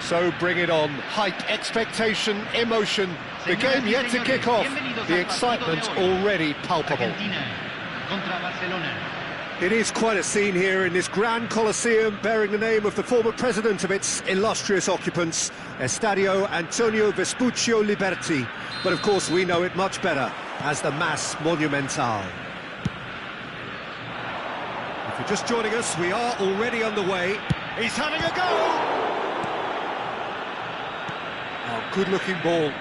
So bring it on. Hype, expectation, emotion. The game yet to kick off. The excitement already palpable. It is quite a scene here in this grand Colosseum, bearing the name of the former president of its illustrious occupants, Estadio Antonio Vespuccio Liberti. But of course we know it much better as the Mas Monumental. If you're just joining us, we are already underway. He's having a go! Oh, good-looking ball.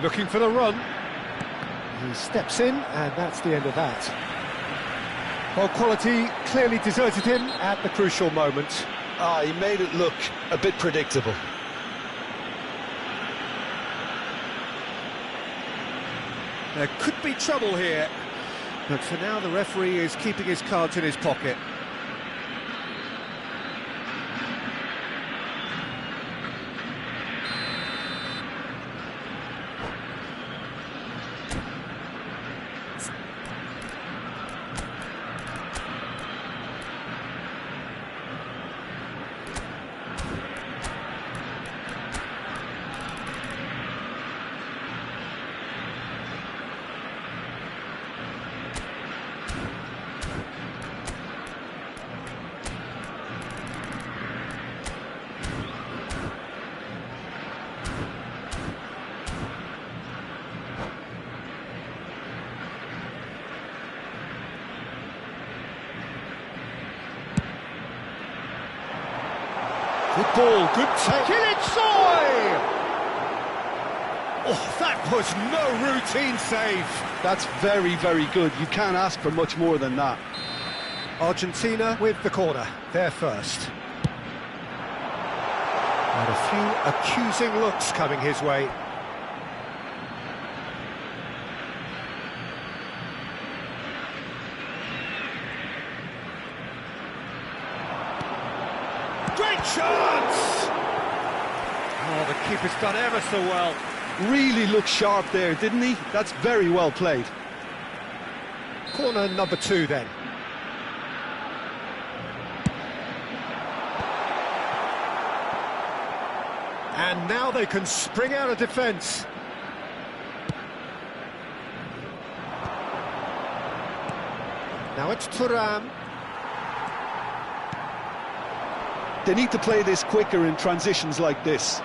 Looking for the run. He steps in, and that's the end of that. Well, quality clearly deserted him at the crucial moment. He made it look a bit predictable. There could be trouble here, but for now the referee is keeping his cards in his pocket. Good ball, good take. Kilitsoy! Oh, that was no routine save. That's very, very good. You can't ask for much more than that. Argentina with the corner, they're first. And a few accusing looks coming his way. Great chance! Oh, the keeper's done ever so well. Really looked sharp there, didn't he? That's very well played. Corner number 2 then. And now they can spring out of defence. Now it's Thuram. They need to play this quicker in transitions like this.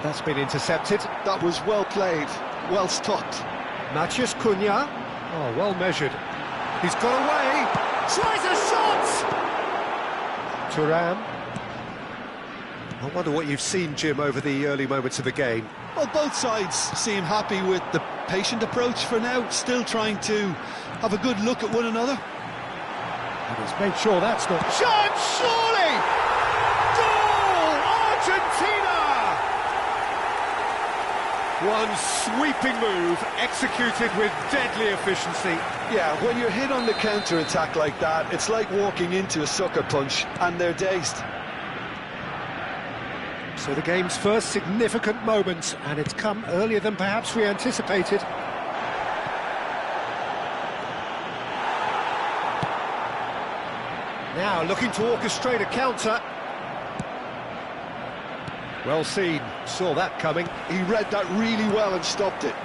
That's been intercepted. That was well played, well stopped. Matheus Cunha. Oh, well measured. He's got away. Tries a shot! Thuram. I wonder what you've seen, Jim, over the early moments of the game. Well, both sides seem happy with the patient approach for now, still trying to have a good look at one another. And he's made sure that's not... Chance, surely! Goal! Argentina! One sweeping move, executed with deadly efficiency. Yeah, when you're hit on the counter-attack like that, it's like walking into a sucker punch, and they're dazed. So the game's first significant moment, and it's come earlier than perhaps we anticipated. Now looking to orchestrate a counter. Well seen, saw that coming. He read that really well and stopped it.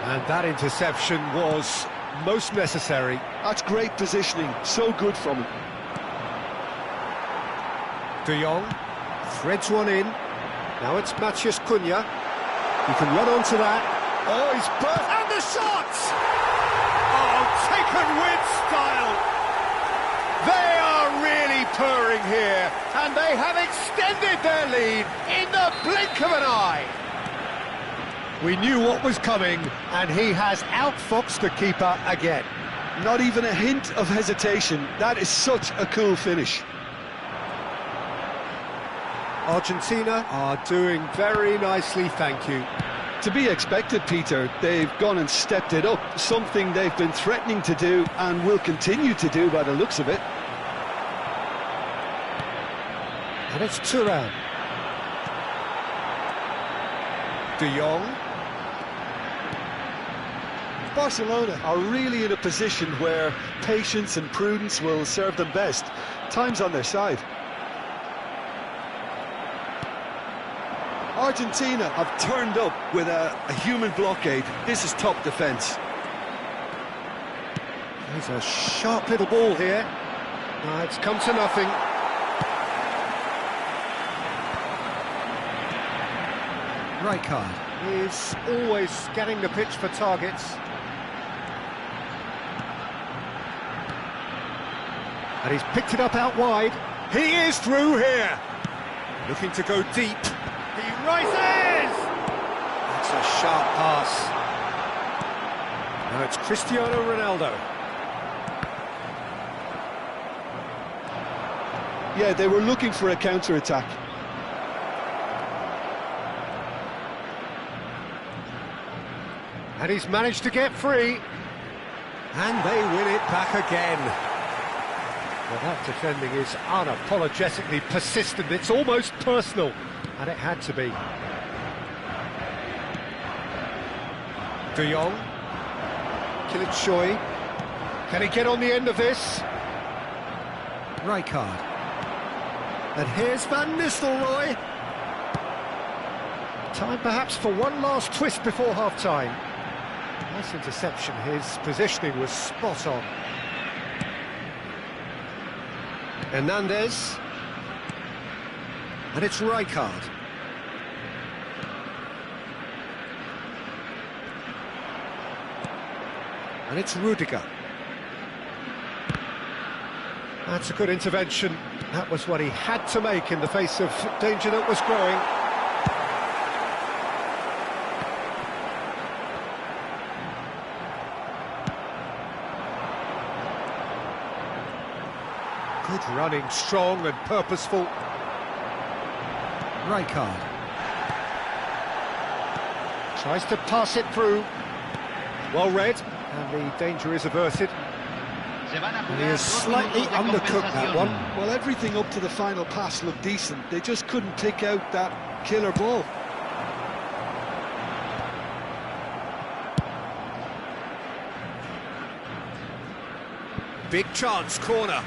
And that interception was most necessary. That's great positioning, so good from him. De Jong threads one in. Now it's Matheus Cunha. He can run onto that. Oh, he's burst. And the shot! Oh, taken with style. They are really purring here, and they have extended their lead in the blink of an eye. We knew what was coming, and he has outfoxed the keeper again. Not even a hint of hesitation. That is such a cool finish. Argentina are doing very nicely, thank you. To be expected, Peter. They've gone and stepped it up, something they've been threatening to do and will continue to do by the looks of it. And it's Thuram. De Jong. Barcelona are really in a position where patience and prudence will serve them best. Time's on their side. Argentina have turned up with a human blockade. This is top defence. There's a sharp little ball here. It's come to nothing. Right card. He's always scanning the pitch for targets. And he's picked it up out wide. He is through here. Looking to go deep. He rises! That's a sharp pass. Now it's Cristiano Ronaldo. Yeah, they were looking for a counter-attack. And he's managed to get free. And they win it back again. Well, that defending is unapologetically persistent. It's almost personal. And it had to be. De Jong. Choi. Can he get on the end of this? Right card. And here's Van Nistelrooy. Time perhaps for one last twist before half-time. Nice interception. His positioning was spot on. Hernandez. And it's Rijkaard. And it's Rudiger. That's a good intervention. That was what he had to make in the face of danger that was growing. Good running, strong and purposeful. Rijkaard. Tries to pass it through. Well read, and the danger is averted. And he has slightly undercooked that one. Well, everything up to the final pass looked decent. They just couldn't pick out that killer ball. Big chance, corner.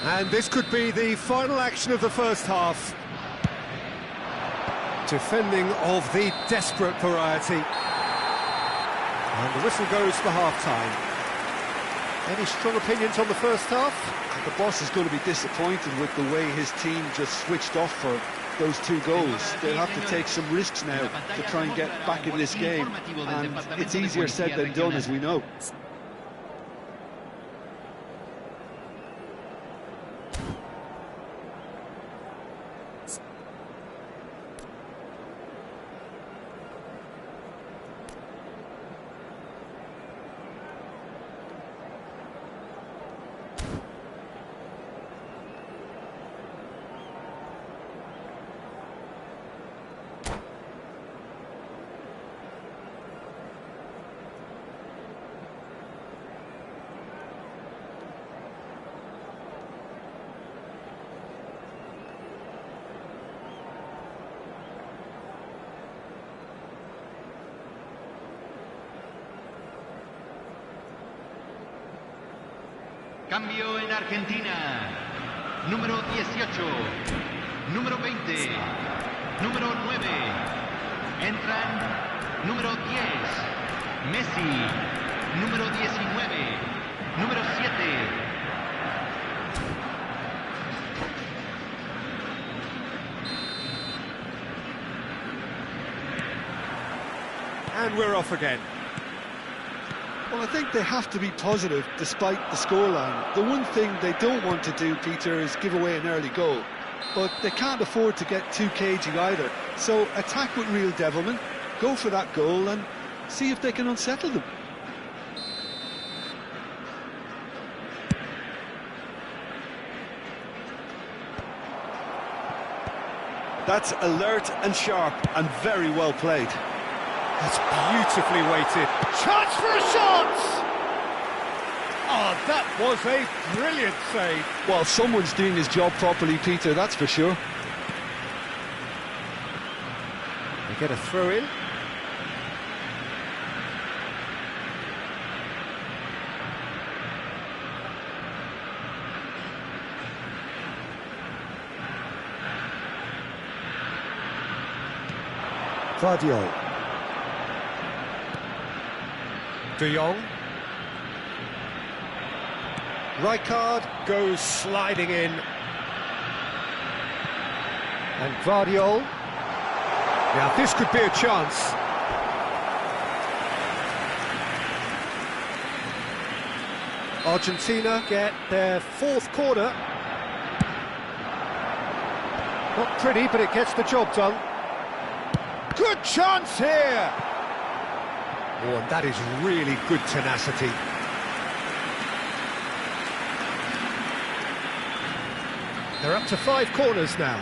And this could be the final action of the first half. Defending of the desperate variety. And the whistle goes for half-time. Any strong opinions on the first half? The boss is going to be disappointed with the way his team just switched off for those two goals. They'll have to take some risks now to try and get back in this game. And it's easier said than done, as we know. Cambio en Argentina. Número 18, número 20, número 9. Entran número 10, Messi. Número 19, número 7. And we're off again. Well, I think they have to be positive despite the scoreline. The one thing they don't want to do, Peter, is give away an early goal. But they can't afford to get too cagey either. So attack with real devilment, go for that goal and see if they can unsettle them. That's alert and sharp and very well played. That's beautifully weighted. Chance for a shot! Oh, that was a brilliant save. Well, someone's doing his job properly, Peter, that's for sure. They get a throw in. Guardiola. De Jong. Rijkaard goes sliding in. And Guardiola. Now this could be a chance. Argentina get their fourth corner. Not pretty, but it gets the job done. Good chance here! Oh, and that is really good tenacity. They're up to 5 corners now.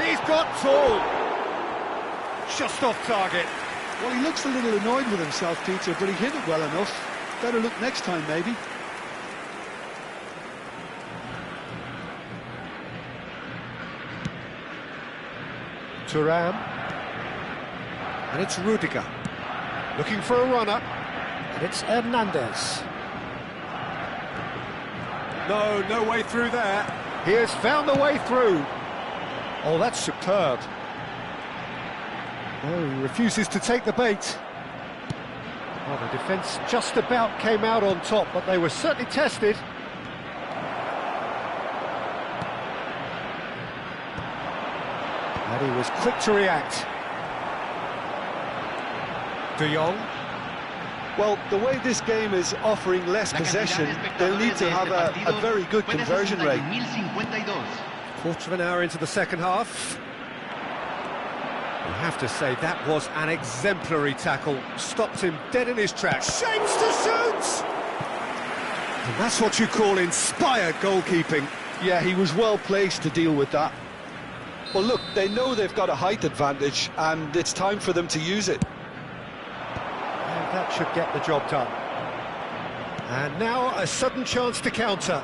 He's got full! Just off target. Well, he looks a little annoyed with himself, Peter, but he hit it well enough. Better look next time, maybe. Thuram. And it's Rudiger. Looking for a runner. And it's Hernandez. No way through there. He has found the way through. Oh, that's superb. Oh, he refuses to take the bait. Well, the defence just about came out on top, but they were certainly tested. And he was quick to react. De Jong. Well, the way this game is offering less possession, they'll need to have a very good conversion rate. Quarter of an hour into the second half. I have to say, that was an exemplary tackle. Stopped him dead in his tracks. Shapes to shoot! And that's what you call inspired goalkeeping. Yeah, he was well placed to deal with that. Well, look, they know they've got a height advantage, and it's time for them to use it. And that should get the job done. And now a sudden chance to counter.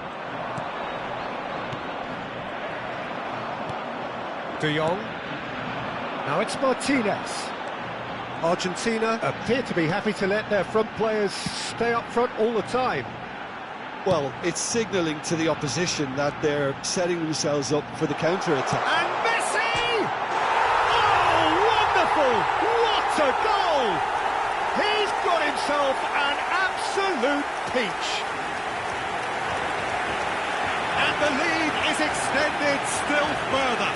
De Jong. Now it's Martinez. Argentina appear to be happy to let their front players stay up front all the time. Well, it's signalling to the opposition that they're setting themselves up for the counter-attack. And Messi! Oh, wonderful! What a goal! He's got himself an absolute peach. And the lead is extended still further.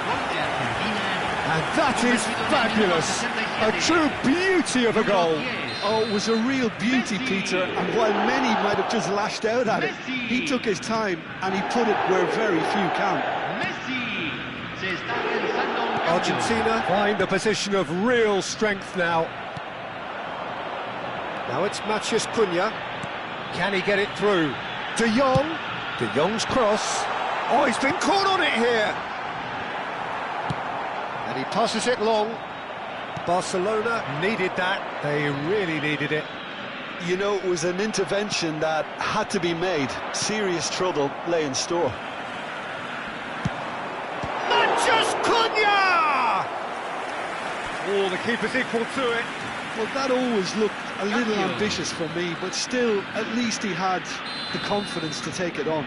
And that is fabulous. A true beauty of a goal. Oh, it was a real beauty, Peter, and while many might have just lashed out at it, he took his time and he put it where very few count. Argentina find a position of real strength now. Now it's Matheus Cunha. Can he get it through? De Jong. De Jong's cross. Oh, he's been caught on it here. And he passes it long. Barcelona needed that. They really needed it. You know, it was an intervention that had to be made. Serious trouble lay in store. Matheus Cunha! Oh, the keeper's equal to it. Well, that always looked a little ambitious for me, but still, at least he had the confidence to take it on.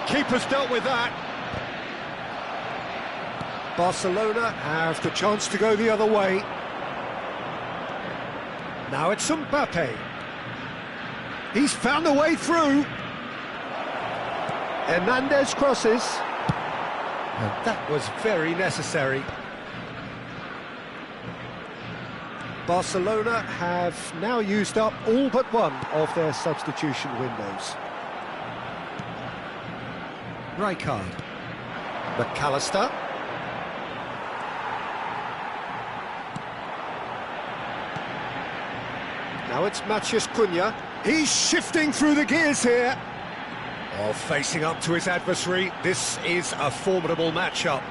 Keeper's dealt with that. Barcelona have the chance to go the other way. Now it's Mbappe. He's found a way through. Hernandez crosses. And that was very necessary. Barcelona have now used up all but one of their substitution windows. Rijkaard. McAllister. Now it's Matheus Cunha. He's shifting through the gears here. Oh, facing up to his adversary. This is a formidable matchup.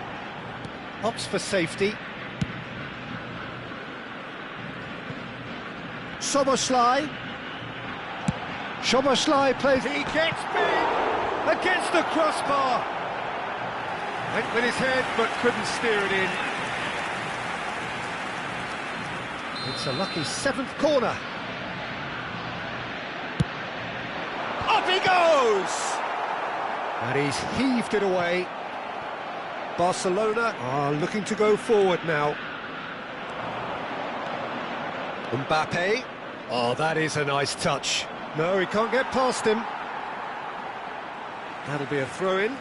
Opts for safety. Szoboszlai. Szoboszlai plays. He gets big against the crossbar. Went with his head, but couldn't steer it in. It's a lucky 7th corner. Up he goes! And he's heaved it away. Barcelona are looking to go forward now. Mbappe. Oh, that is a nice touch. No, he can't get past him. That'll be a throw-in.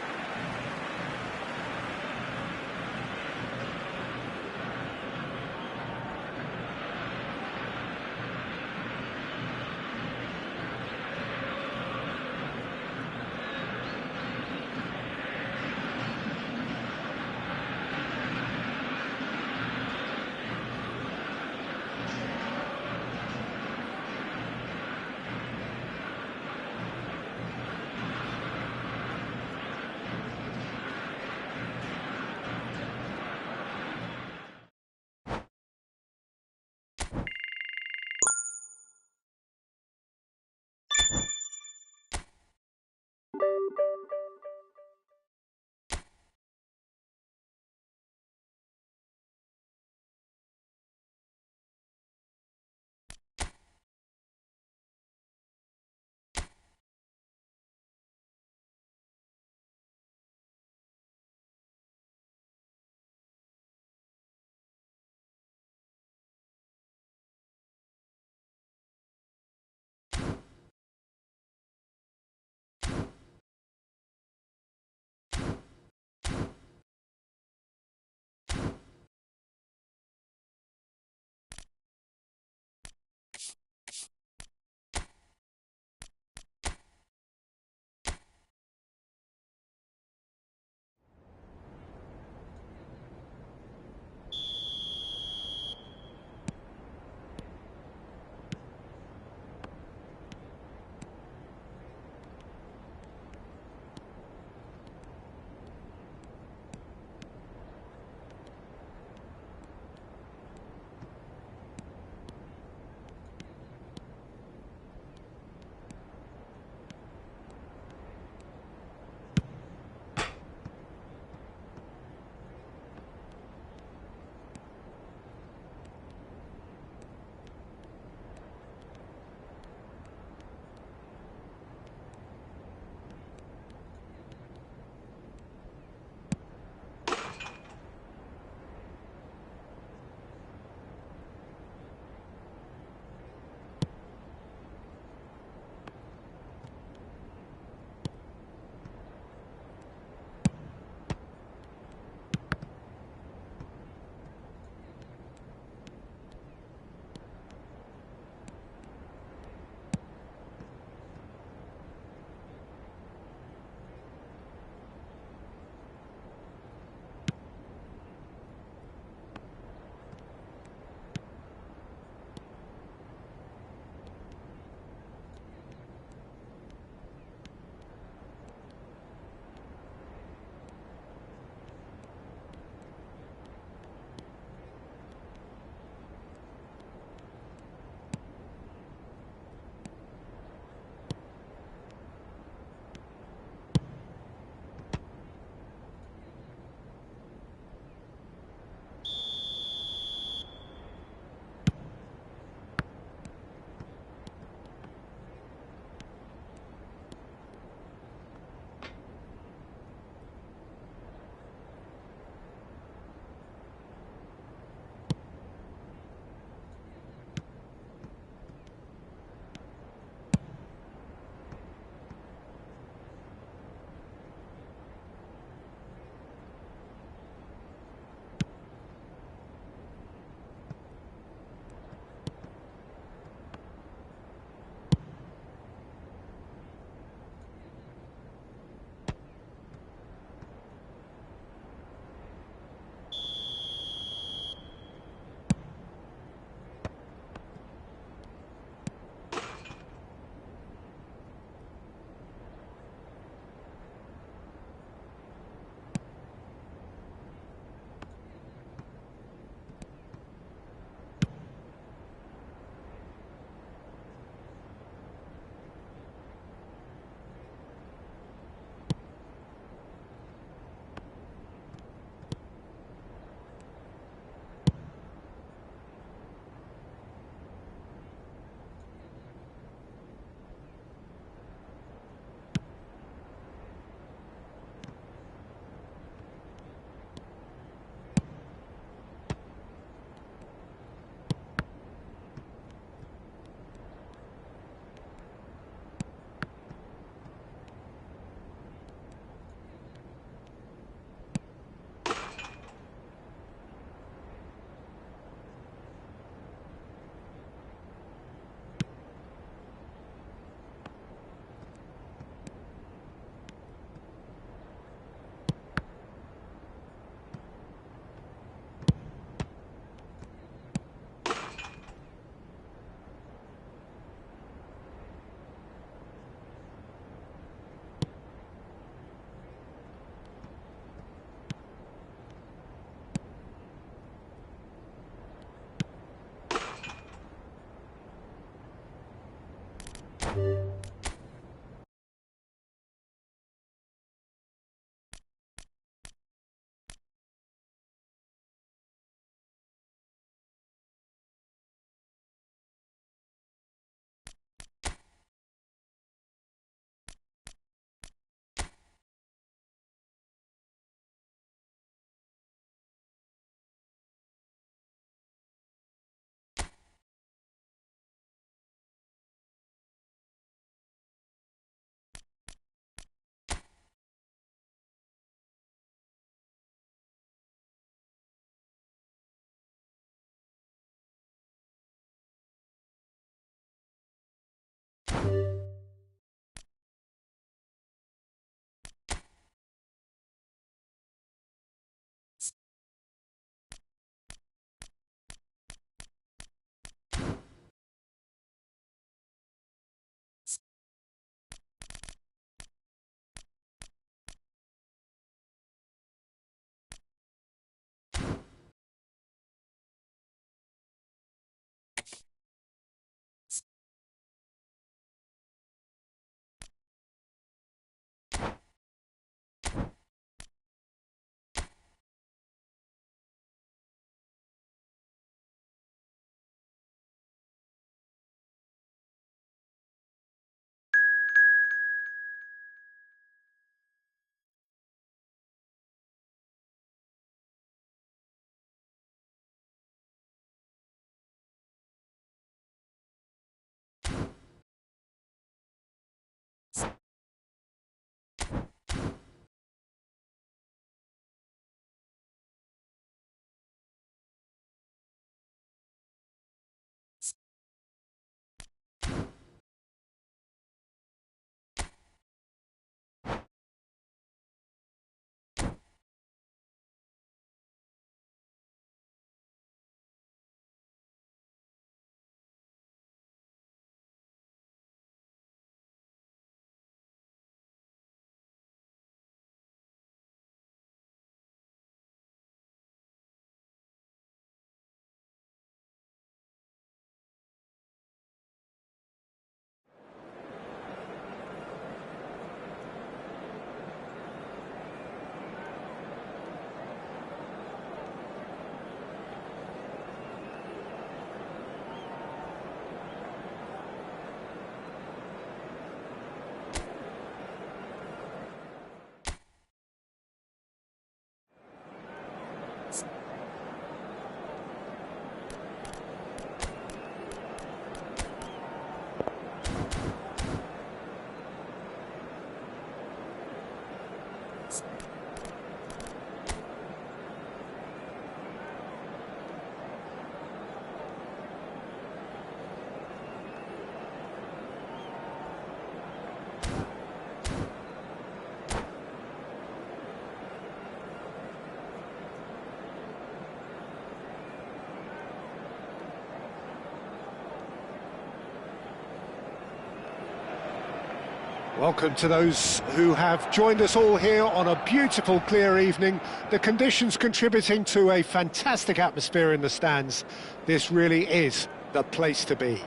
Welcome to those who have joined us all here on a beautiful, clear evening. The conditions contributing to a fantastic atmosphere in the stands. This really is the place to be.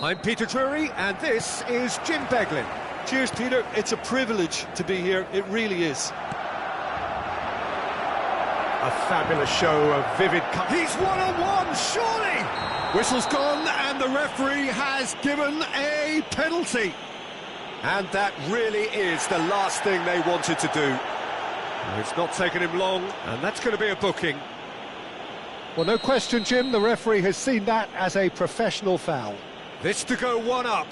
I'm Peter Drury, and this is Jim Beglin. Cheers, Peter. It's a privilege to be here. It really is. A fabulous show of vivid... He's one-on-one, surely! Whistle's gone, and the referee has given a penalty. And that really is the last thing they wanted to do. It's not taken him long, and that's going to be a booking. Well, no question, Jim, the referee has seen that as a professional foul. This to go one up.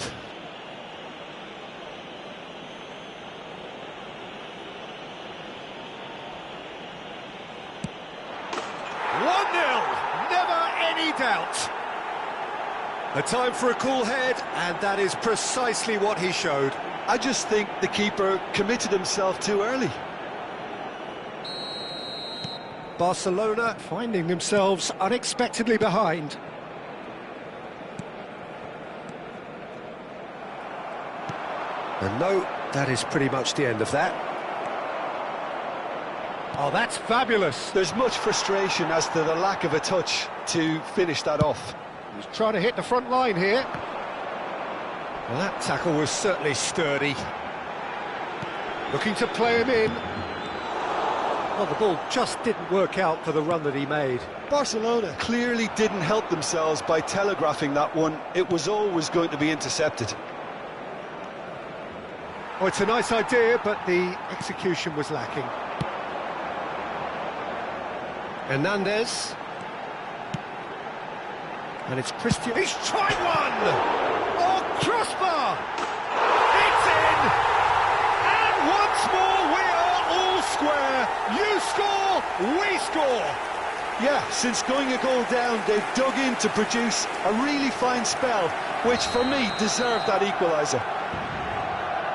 Never any doubt. A time for a cool head, and that is precisely what he showed. I just think the keeper committed himself too early. Barcelona finding themselves unexpectedly behind. And no, that is pretty much the end of that. Oh, that's fabulous. There's much frustration as to the lack of a touch to finish that off. He's trying to hit the front line here. Well, that tackle was certainly sturdy. Looking to play him in. Well, the ball just didn't work out for the run that he made. Barcelona clearly didn't help themselves by telegraphing that one. It was always going to be intercepted. Oh, it's a nice idea, but the execution was lacking. Hernandez. And it's Christian. He's tried one! Oh, crossbar! It's in! And once more we are all square. You score, we score. Yeah, since going a goal down, they've dug in to produce a really fine spell, which for me deserved that equaliser.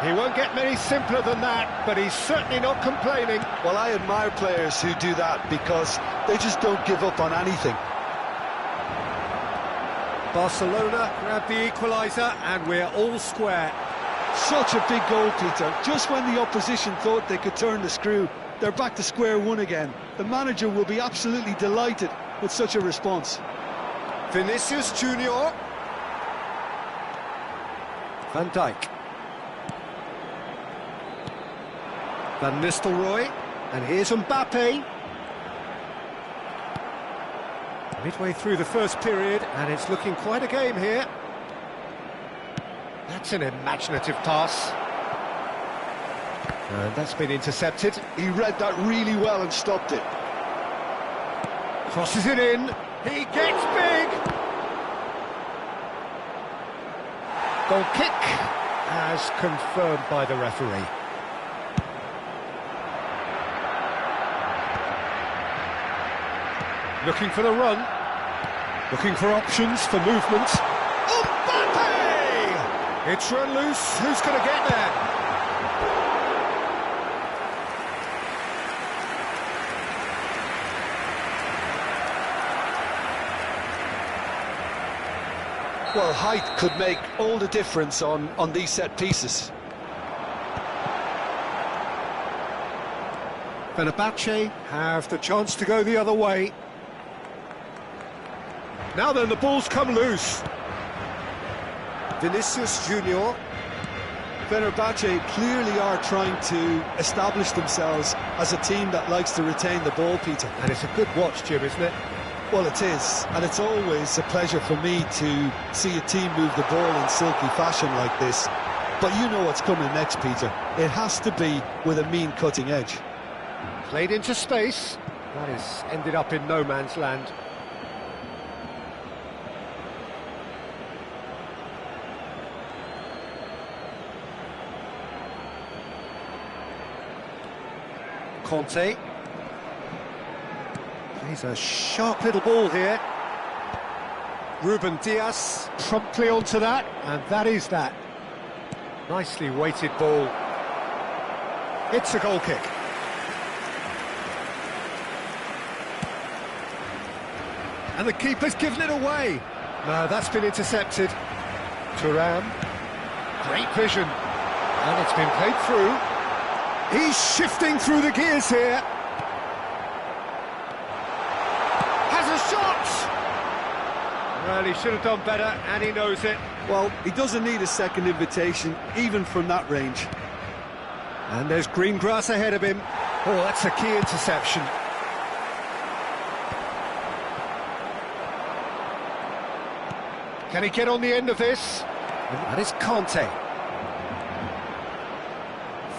He won't get many simpler than that, but he's certainly not complaining. Well, I admire players who do that because they just don't give up on anything. Barcelona grab the equaliser and we're all square. Such a big goal, Peter. Just when the opposition thought they could turn the screw, they're back to square one again. The manager will be absolutely delighted with such a response. Vinicius Junior. Van Dijk. Van Nistelrooy. And here's Mbappe. Midway through the first period, and it's looking quite a game here. That's an imaginative pass. And that's been intercepted. He read that really well and stopped it. Crosses it in. He gets big. Goal kick, as confirmed by the referee. Looking for the run. Looking for options for movement. Mbappe! It's run loose. Who's going to get there? Well, height could make all the difference on these set pieces. Fenerbahce have the chance to go the other way. Now then, the ball's come loose. Vinicius Junior. Fenerbahce clearly are trying to establish themselves as a team that likes to retain the ball, Peter. And it's a good watch, Jim, isn't it? Well, it is, and it's always a pleasure for me to see a team move the ball in silky fashion like this. But you know what's coming next, Peter. It has to be with a mean cutting edge. Played into space. That has ended up in no man's land. Conte. He's a sharp little ball here. Ruben Dias promptly onto that, and that is that. Nicely weighted ball. It's a goal kick. And the keeper's given it away. No, that's been intercepted. Thuram. Great vision. And it's been played through. He's shifting through the gears here. Has a shot! Well, he should have done better, and he knows it. Well, he doesn't need a second invitation, even from that range. And there's green grass ahead of him. Oh, that's a key interception. Can he get on the end of this? And that is Conte.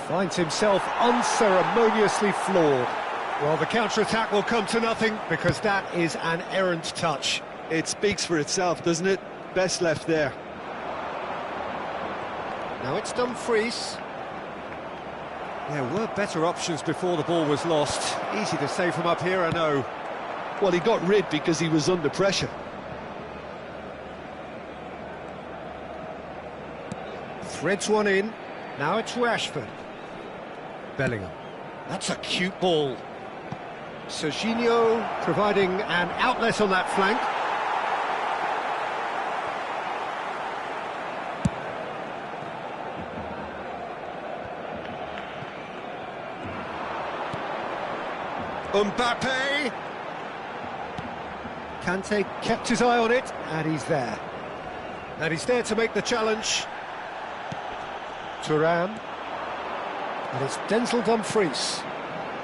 Finds himself unceremoniously floored. Well, the counter-attack will come to nothing because that is an errant touch. It speaks for itself, doesn't it? Best left there. Now it's Dumfries. There were better options before the ball was lost. Easy to say from up here, I know. Well, he got rid because he was under pressure. Threads one in. Now it's Rashford. Bellingham. That's a cute ball. Serginho providing an outlet on that flank. Mbappe. Kante kept his eye on it, and he's there. And he's there to make the challenge. Thuram. And it's Denzel Dumfries.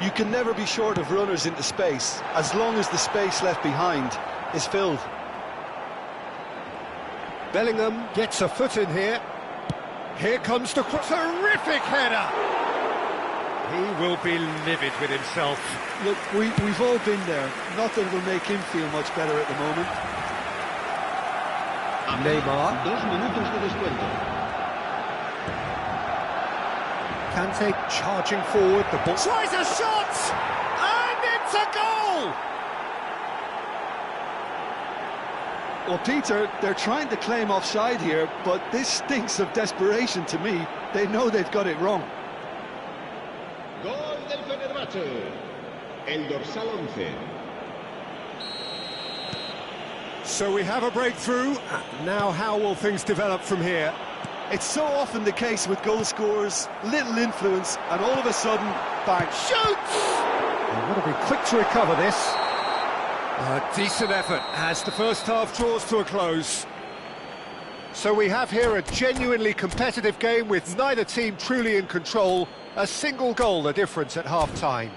You can never be short of runners into space, as long as the space left behind is filled. Bellingham gets a foot in here. Here comes the terrific header. He will be livid with himself. Look, we've all been there. Not that it'll make him feel much better at the moment. Neymar. 2 minutos de descuento. Kante charging forward, the ball tries a shot, and it's a goal! Well, Peter, they're trying to claim offside here, but this stinks of desperation to me. They know they've got it wrong. Gol del Fenerbahce. El dorsal 11. So we have a breakthrough. Now how will things develop from here? It's so often the case with goal scorers, little influence, and all of a sudden, bang, shoots! They've got to be quick to recover this. A decent effort as the first half draws to a close. So we have here a genuinely competitive game with neither team truly in control. A single goal the difference at half-time.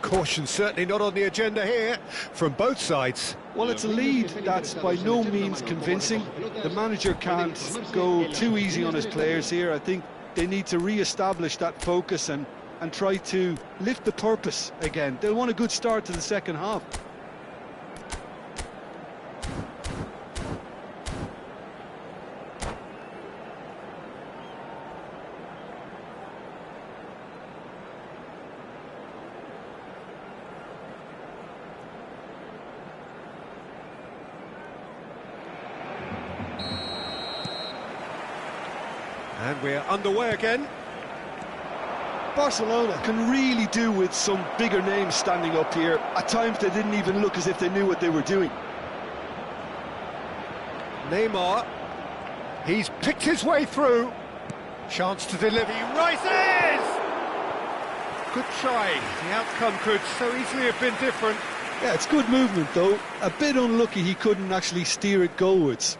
Caution certainly not on the agenda here from both sides. Well, it's a lead that's by no means convincing. The manager can't go too easy on his players here. I think they need to re-establish that focus and try to lift the purpose again. They'll want a good start to the second half. And we're underway again. Barcelona can really do with some bigger names standing up here. At times they didn't even look as if they knew what they were doing. Neymar, he's picked his way through. Chance to deliver, he rises! Good try, the outcome could so easily have been different. Yeah, it's good movement though. A bit unlucky he couldn't actually steer it goalwards.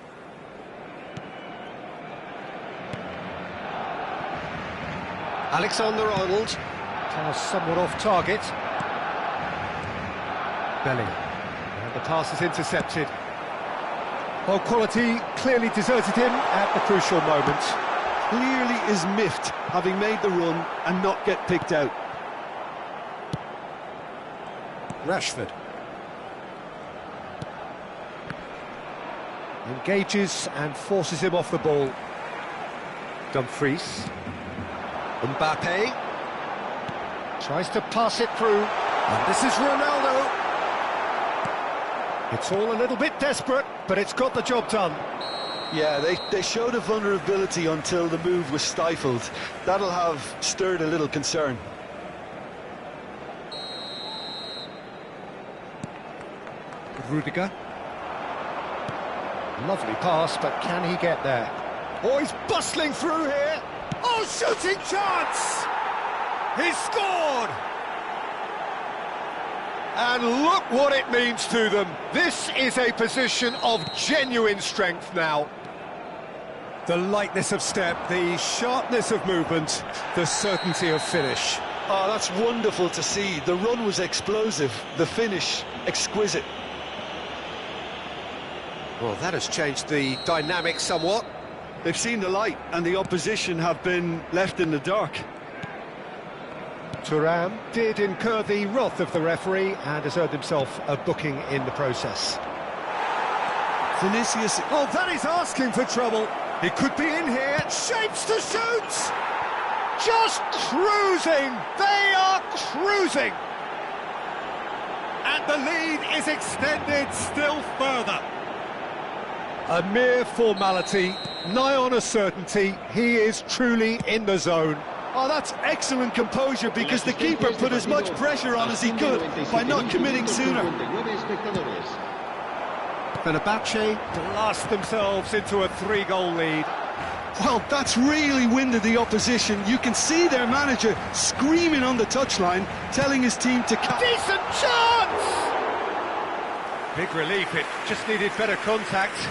Alexander-Arnold, pass somewhat off target. Bellingham, and the pass is intercepted. Well, quality clearly deserted him at the crucial moment. Clearly is miffed, having made the run and not get picked out. Rashford. Engages and forces him off the ball. Dumfries. Mbappe tries to pass it through, and this is Ronaldo. It's all a little bit desperate, but it's got the job done. Yeah, they showed a vulnerability until the move was stifled. That'll have stirred a little concern. Rudiger. Lovely pass, but can he get there? Oh, he's bustling through here. Oh, shooting chance! He's scored! And look what it means to them. This is a position of genuine strength now. The lightness of step, the sharpness of movement, the certainty of finish. Oh, that's wonderful to see. The run was explosive, the finish exquisite. Well, that has changed the dynamic somewhat. They've seen the light, and the opposition have been left in the dark. Thuram did incur the wrath of the referee and has earned himself a booking in the process. Vinicius... Oh, that is asking for trouble. He could be in here. Shapes to shoot! Just cruising! They are cruising! And the lead is extended still further. A mere formality, nigh on a certainty. He is truly in the zone. Oh, that's excellent composure, because the keeper put as much pressure on as he could by not committing sooner. Fenerbahce blast themselves into a 3-goal lead. Well, that's really winded the opposition. You can see their manager screaming on the touchline, telling his team to... Decent chance! Big relief, it just needed better contact.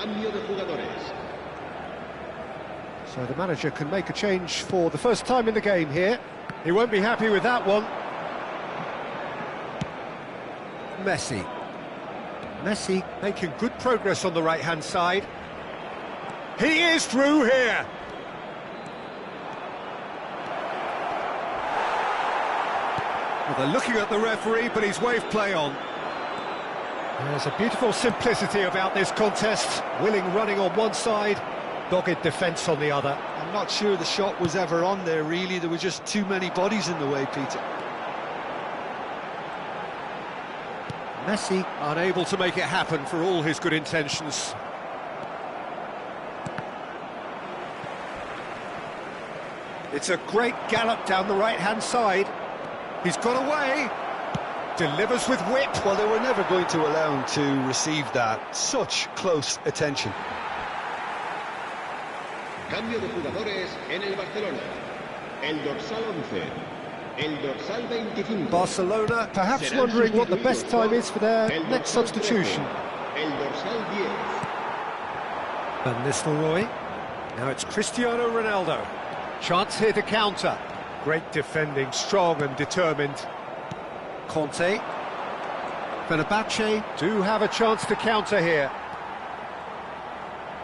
Cambio de jugadores. So the manager can make a change for the first time in the game here. He won't be happy with that one. Messi. Messi making good progress on the right-hand side. He is through here. Well, they're looking at the referee, but he's waved play on. There's a beautiful simplicity about this contest. Willing running on one side, dogged defence on the other. I'm not sure the shot was ever on there, really. There were just too many bodies in the way, Peter. Messi unable to make it happen for all his good intentions. It's a great gallop down the right-hand side. He's got away. Delivers with whip. Well, they were never going to allow him to receive that. Such close attention. Cambio de jugadores en el Barcelona. El dorsal 11. El dorsal 25. Barcelona perhaps wondering what the best time is for their next substitution. El dorsal 10. Van Nistelrooy. Now it's Cristiano Ronaldo. Chance here to counter. Great defending, strong and determined. Conte. Fenerbahce do have a chance to counter here.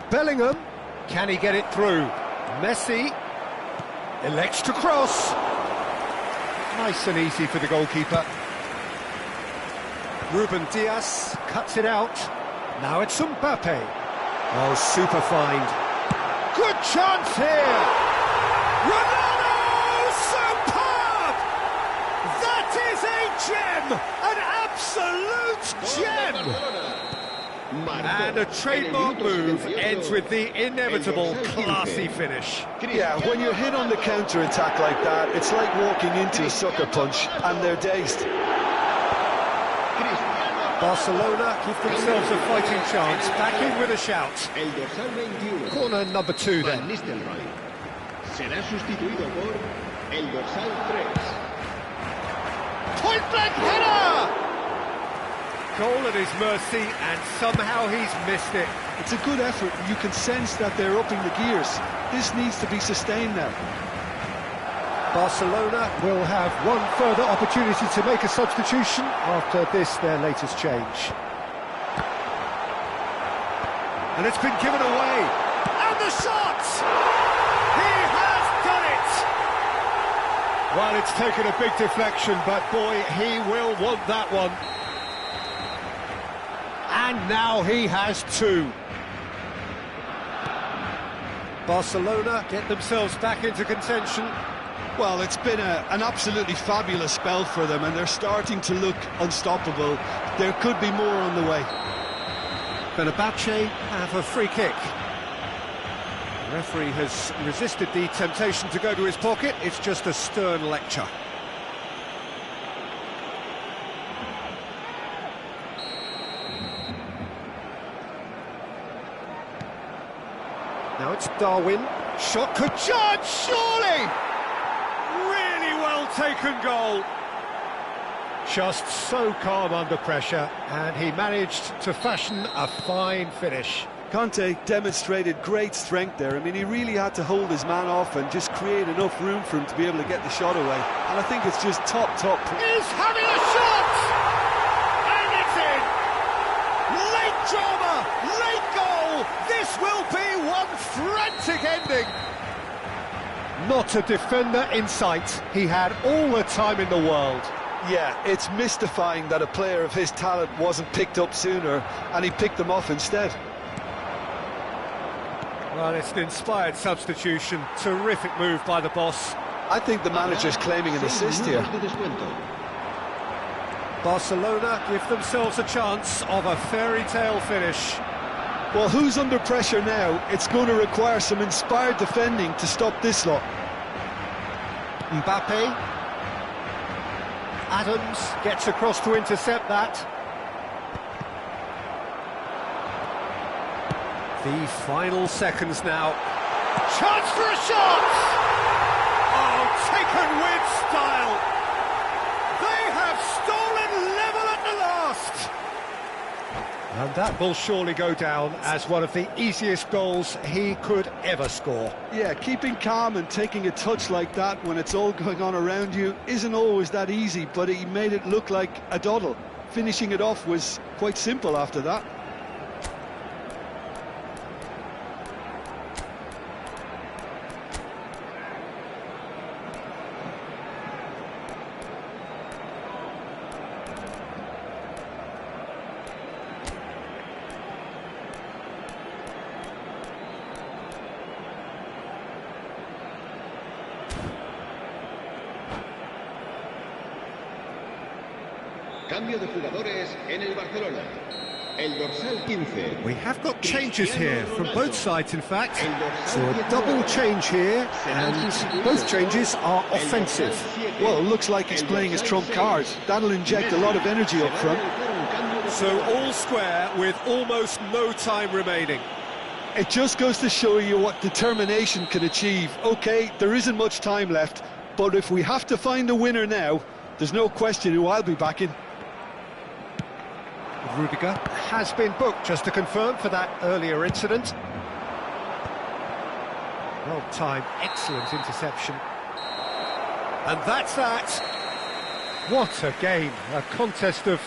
Bellingham. Can he get it through? Messi elects to cross. Nice and easy for the goalkeeper. Ruben Dias cuts it out. Now it's Mbappe. Oh, super find. Good chance here. Ronaldo! Superb! That is a gem! An absolute gem! And a trademark move ends with the inevitable classy finish. Yeah, when you're hit on the counter-attack like that, it's like walking into a sucker punch, and they're dazed. Barcelona give themselves a fighting chance, back in with a shout. El dorsal 21. Corner number 2 Van then. Nistelrooy. Será sustituido por el dorsal 3. Point-blank header! Goal at his mercy, and somehow he's missed it. It's a good effort. You can sense that they're upping the gears. This needs to be sustained now. Barcelona will have one further opportunity to make a substitution after this, their latest change. And it's been given away. And the shot! He has done it! Well, it's taken a big deflection, but boy, he will want that one. And now he has 2. Barcelona get themselves back into contention. Well, it's been an absolutely fabulous spell for them, and they're starting to look unstoppable. There could be more on the way. Fenerbahce have a free kick. The referee has resisted the temptation to go to his pocket. It's just a stern lecture. Now it's Darwin. Shot could judge, surely! Really well taken goal. Just so calm under pressure, and he managed to fashion a fine finish. Conte demonstrated great strength there. I mean, he really had to hold his man off and just create enough room for him to be able to get the shot away. And I think it's just top. He's having a shot! And it's in! Late drama, late goal! This will be one frantic ending! Not a defender in sight. He had all the time in the world. Yeah, it's mystifying that a player of his talent wasn't picked up sooner, and he picked them off instead. Well, it's an inspired substitution. Terrific move by the boss. I think the manager's claiming an assist here. Barcelona give themselves a chance of a fairy tale finish. Well, who's under pressure now? It's going to require some inspired defending to stop this lot. Mbappe. Adams gets across to intercept that. The final seconds now. Chance for a shot! Oh, taken with style! They have stolen level at the last! And that will surely go down as one of the easiest goals he could ever score. Yeah, keeping calm and taking a touch like that when it's all going on around you isn't always that easy, but he made it look like a doddle. Finishing it off was quite simple after that. Cambio de jugadores en el Barcelona. El dorsal 15. We have got changes here from both sides, in fact. So a double change here, and both changes are offensive. Well, it looks like he's playing his trump card. That'll inject a lot of energy up front. So all square with almost no time remaining. It just goes to show you what determination can achieve. OK, there isn't much time left, but if we have to find a winner now, there's no question who I'll be backing. Rudiger has been booked, just to confirm, for that earlier incident. Well timed, excellent interception. And that's that. What a game, a contest of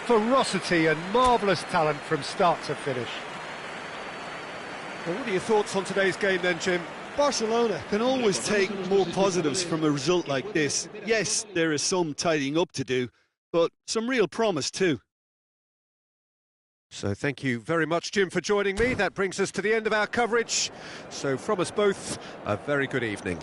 ferocity and marvellous talent from start to finish. Well, what are your thoughts on today's game then, Jim? Barcelona can always take more positives from a result like this. Yes, there is some tidying up to do, but some real promise too. So thank you very much, Jim, for joining me. That brings us to the end of our coverage. So from us both, a very good evening.